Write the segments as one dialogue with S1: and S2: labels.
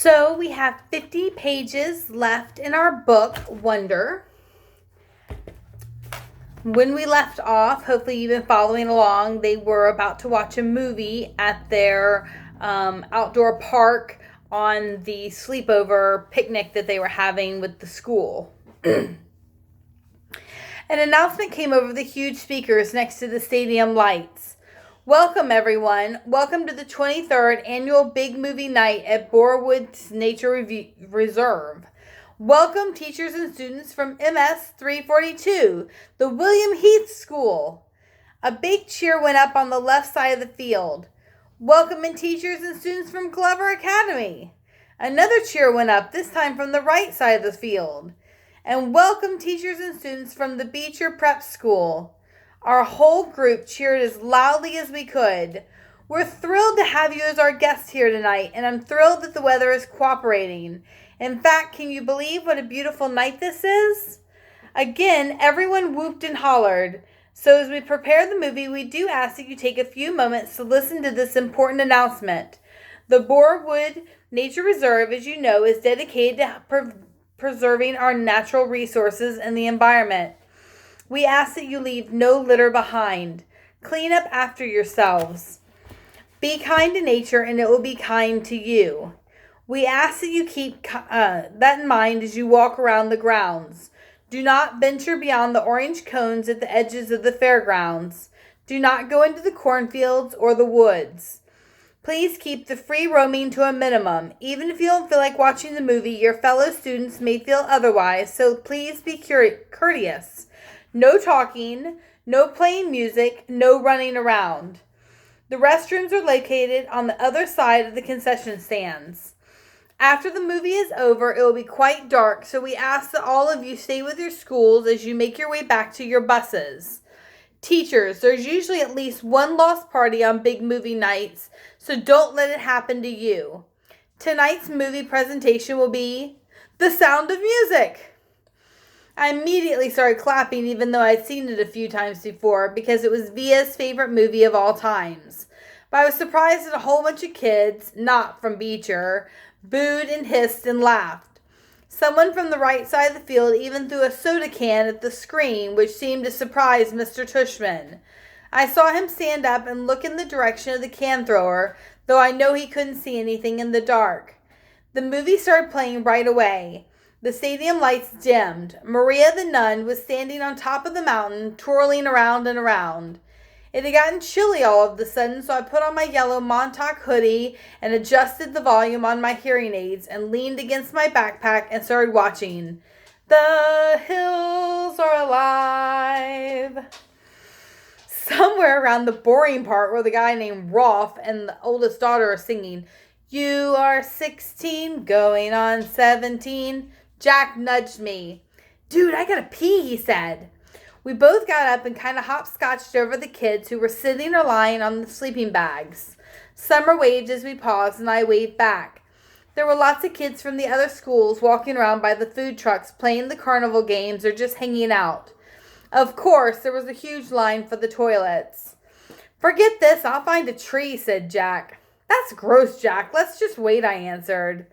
S1: So we have 50 pages left in our book, Wonder. When we left off, hopefully you've been following along, they were about to watch a movie at their outdoor park on the sleepover picnic that they were having with the school. An announcement came over the huge speakers next to the stadium lights. Welcome, everyone. Welcome to the 23rd Annual Big Movie Night at Borewoods Nature Reserve. Welcome, teachers and students from MS 342, the William Heath School. A big cheer went up on the left side of the field. Welcome, in teachers and students from Glover Academy. Another cheer went up, this time from the right side of the field. And welcome, teachers and students from the Beecher Prep School. Our whole group cheered as loudly as we could. We're thrilled to have you as our guests here tonight, and I'm thrilled that the weather is cooperating. In fact, can you believe what a beautiful night this is? Again, everyone whooped and hollered. So as we prepare the movie, we do ask that you take a few moments to listen to this important announcement. The Borewood Nature Reserve, as you know, is dedicated to preserving our natural resources and the environment. We ask that you leave no litter behind. Clean up after yourselves. Be kind to nature and it will be kind to you. We ask that you keep that in mind as you walk around the grounds. Do not venture beyond the orange cones at the edges of the fairgrounds. Do not go into the cornfields or the woods. Please keep the free roaming to a minimum. Even if you don't feel like watching the movie, your fellow students may feel otherwise, so please be courteous. No talking, no playing music, no running around. The restrooms are located on the other side of the concession stands. After the movie is over, it will be quite dark, so we ask that all of you stay with your schools as you make your way back to your buses. Teachers, there's usually at least one lost party on big movie nights, so don't let it happen to you. Tonight's movie presentation will be The Sound of Music. I immediately started clapping even though I'd seen it a few times before because it was Via's favorite movie of all times. But I was surprised that a whole bunch of kids, not from Beecher, booed and hissed and laughed. Someone from the right side of the field even threw a soda can at the screen, which seemed to surprise Mr. Tushman. I saw him stand up and look in the direction of the can thrower, though I know he couldn't see anything in the dark. The movie started playing right away. The stadium lights dimmed. Maria the nun was standing on top of the mountain, twirling around and around. It had gotten chilly all of a sudden, so I put on my yellow Montauk hoodie and adjusted the volume on my hearing aids and leaned against my backpack and started watching. The hills are alive. Somewhere around the boring part where the guy named Rolf and the oldest daughter are singing, "You are 16, going on 17. Jack nudged me. "Dude, I gotta pee," he said. We both got up and kind of hopscotched over the kids who were sitting or lying on the sleeping bags. Summer waved as we paused, and I waved back. There were lots of kids from the other schools walking around by the food trucks, playing the carnival games or just hanging out. Of course, there was a huge line for the toilets. "Forget this, I'll find a tree," said Jack. "That's gross, Jack. Let's just wait," I answered.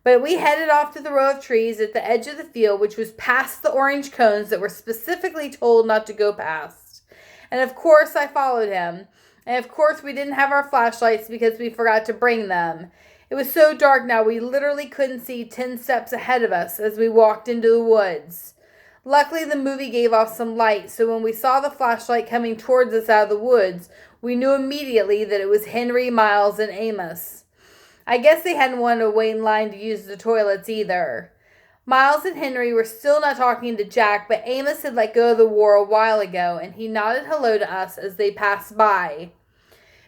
S1: But we headed off to the row of trees at the edge of the field, which was past the orange cones that were specifically told not to go past. And of course, I followed him. And of course, we didn't have our flashlights because we forgot to bring them. It was so dark now we literally couldn't see 10 steps ahead of us as we walked into the woods. Luckily, the movie gave off some light, so when we saw the flashlight coming towards us out of the woods, we knew immediately that it was Henry, Miles, and Amos. I guess they hadn't wanted to wait in line to use the toilets either. Miles and Henry were still not talking to Jack, but Amos had let go of the war a while ago, and he nodded hello to us as they passed by.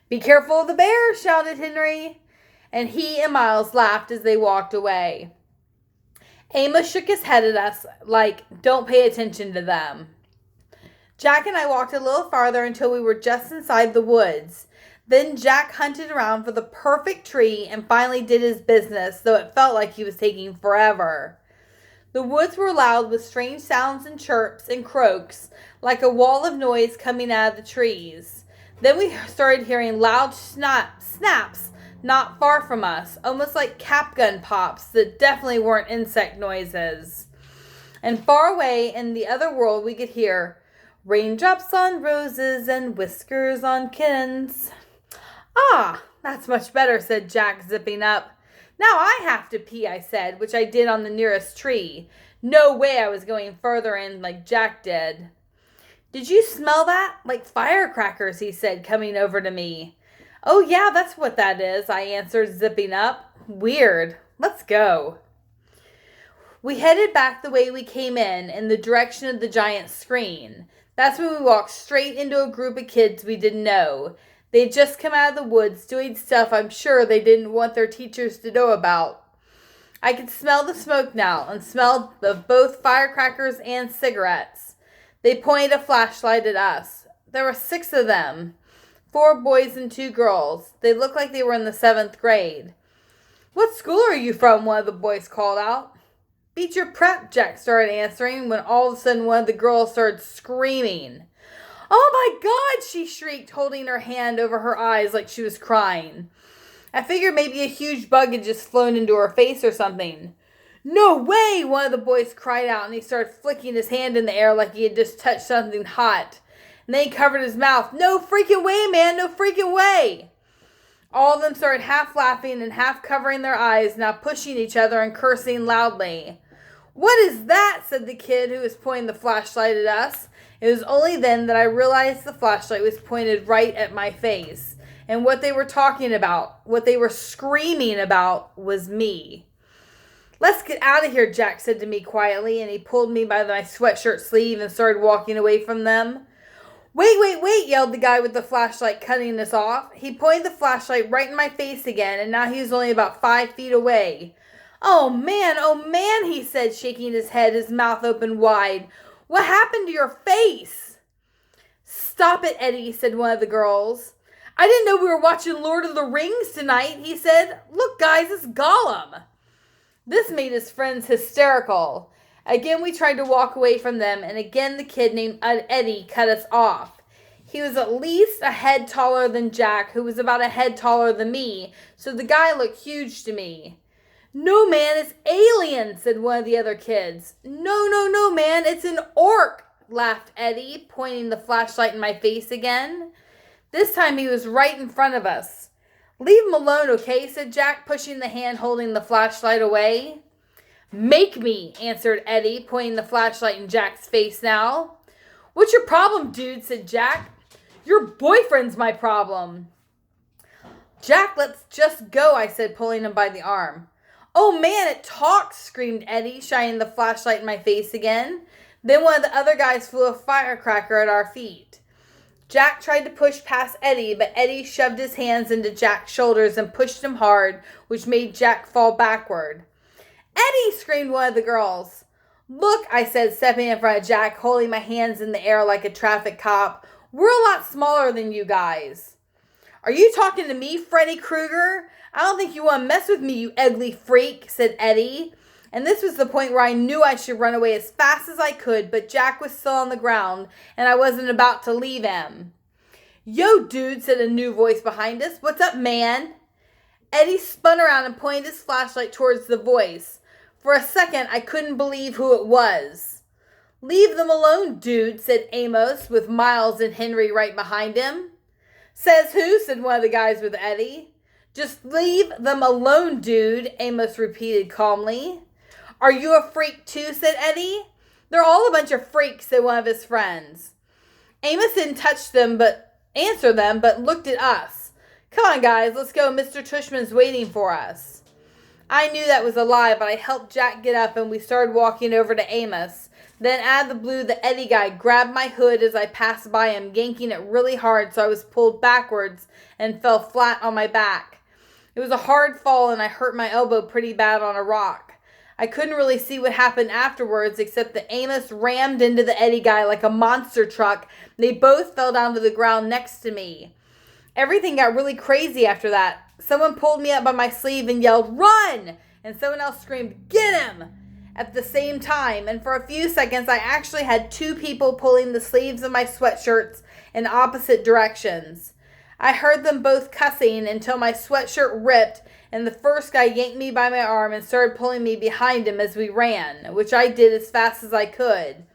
S1: "Be careful of the bear," shouted Henry, and he and Miles laughed as they walked away. Amos shook his head at us like, "Don't pay attention to them." Jack and I walked a little farther until we were just inside the woods. Then Jack hunted around for the perfect tree and finally did his business, though it felt like he was taking forever. The woods were loud with strange sounds and chirps and croaks, like a wall of noise coming out of the trees. Then we started hearing loud snaps not far from us, almost like cap gun pops that definitely weren't insect noises. And far away in the other world, we could hear raindrops on roses and whiskers on kittens. Ah, that's much better, said Jack, zipping up. Now I have to pee, I said, which I did on the nearest tree. No way I was going further in like Jack did. Did you smell that? Like firecrackers, he said, coming over to me. Oh yeah, that's what that is, I answered, zipping up. Weird. Let's go. We headed back the way we came in the direction of the giant screen. That's when we walked straight into a group of kids we didn't know. They'd just come out of the woods doing stuff I'm sure they didn't want their teachers to know about. I could smell the smoke now and smelled of both firecrackers and cigarettes. They pointed a flashlight at us. There were 6 of them. 4 boys and 2 girls. They looked like they were in the 7th grade. What school are you from? One of the boys called out. Beecher Prep, Jack started answering when all of a sudden one of the girls started screaming. Oh my God, she shrieked, holding her hand over her eyes like she was crying. I figured maybe a huge bug had just flown into her face or something. No way, one of the boys cried out, and he started flicking his hand in the air like he had just touched something hot. And then he covered his mouth. No freaking way, man, no freaking way. All of them started half laughing and half covering their eyes, now pushing each other and cursing loudly. What is that? Said the kid who was pointing the flashlight at us. It was only then that I realized the flashlight was pointed right at my face. And what they were talking about, what they were screaming about, was me. Let's get out of here, Jack said to me quietly, and he pulled me by my sweatshirt sleeve and started walking away from them. Wait, yelled the guy with the flashlight, cutting us off. He pointed the flashlight right in my face again, and now he was only about 5 feet away. Oh man, he said, shaking his head, his mouth open wide. What happened to your face? Stop it, Eddie, said one of the girls. I didn't know we were watching Lord of the Rings tonight, he said. Look, guys, it's Gollum. This made his friends hysterical. Again, we tried to walk away from them, and again the kid named Eddie cut us off. He was at least a head taller than Jack, who was about a head taller than me, so the guy looked huge to me. No, man, it's alien, said one of the other kids. No, man, it's an orc, laughed Eddie, pointing the flashlight in my face again. This time he was right in front of us. Leave him alone, okay, said Jack, pushing the hand holding the flashlight away. Make me, answered Eddie, pointing the flashlight in Jack's face now. What's your problem, dude, said Jack. Your boyfriend's my problem. Jack, let's just go, I said, pulling him by the arm. Oh man, it talks, screamed Eddie, shining the flashlight in my face again. Then one of the other guys flew a firecracker at our feet. Jack tried to push past Eddie, but Eddie shoved his hands into Jack's shoulders and pushed him hard, which made Jack fall backward. Eddie, screamed one of the girls. Look, I said, stepping in front of Jack, holding my hands in the air like a traffic cop. We're a lot smaller than you guys. Are you talking to me, Freddy Krueger? I don't think you want to mess with me, you ugly freak, said Eddie. And this was the point where I knew I should run away as fast as I could, but Jack was still on the ground, and I wasn't about to leave him. Yo, dude, said a new voice behind us. What's up, man? Eddie spun around and pointed his flashlight towards the voice. For a second, I couldn't believe who it was. Leave them alone, dude, said Amos, with Miles and Henry right behind him. Says who, said one of the guys with Eddie. Just leave them alone, dude, Amos repeated calmly. Are you a freak too, said Eddie. They're all a bunch of freaks, said one of his friends. Amos didn't answer them, but looked at us. Come on, guys, let's go. Mr. Tushman's waiting for us. I knew that was a lie, but I helped Jack get up and we started walking over to Amos. Then out of the blue, the Eddie guy grabbed my hood as I passed by him, yanking it really hard so I was pulled backwards and fell flat on my back. It was a hard fall and I hurt my elbow pretty bad on a rock. I couldn't really see what happened afterwards except that Amos rammed into the Eddie guy like a monster truck. They both fell down to the ground next to me. Everything got really crazy after that. Someone pulled me up by my sleeve and yelled, "Run!" And someone else screamed, "Get him!" at the same time. And for a few seconds, I actually had 2 people pulling the sleeves of my sweatshirts in opposite directions. I heard them both cussing until my sweatshirt ripped and the first guy yanked me by my arm and started pulling me behind him as we ran, which I did as fast as I could.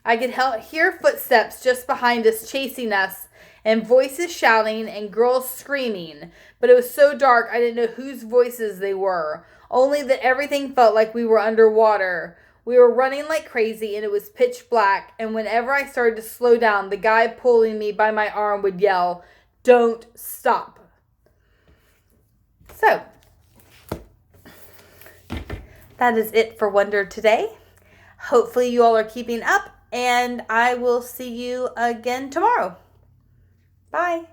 S1: I could hear footsteps just behind us chasing us and voices shouting and girls screaming, but it was so dark I didn't know whose voices they were, only that everything felt like we were underwater. We were running like crazy and it was pitch black, and whenever I started to slow down, the guy pulling me by my arm would yell, "Don't stop." So, that is it for Wonder today. Hopefully you all are keeping up, and I will see you again tomorrow. Bye.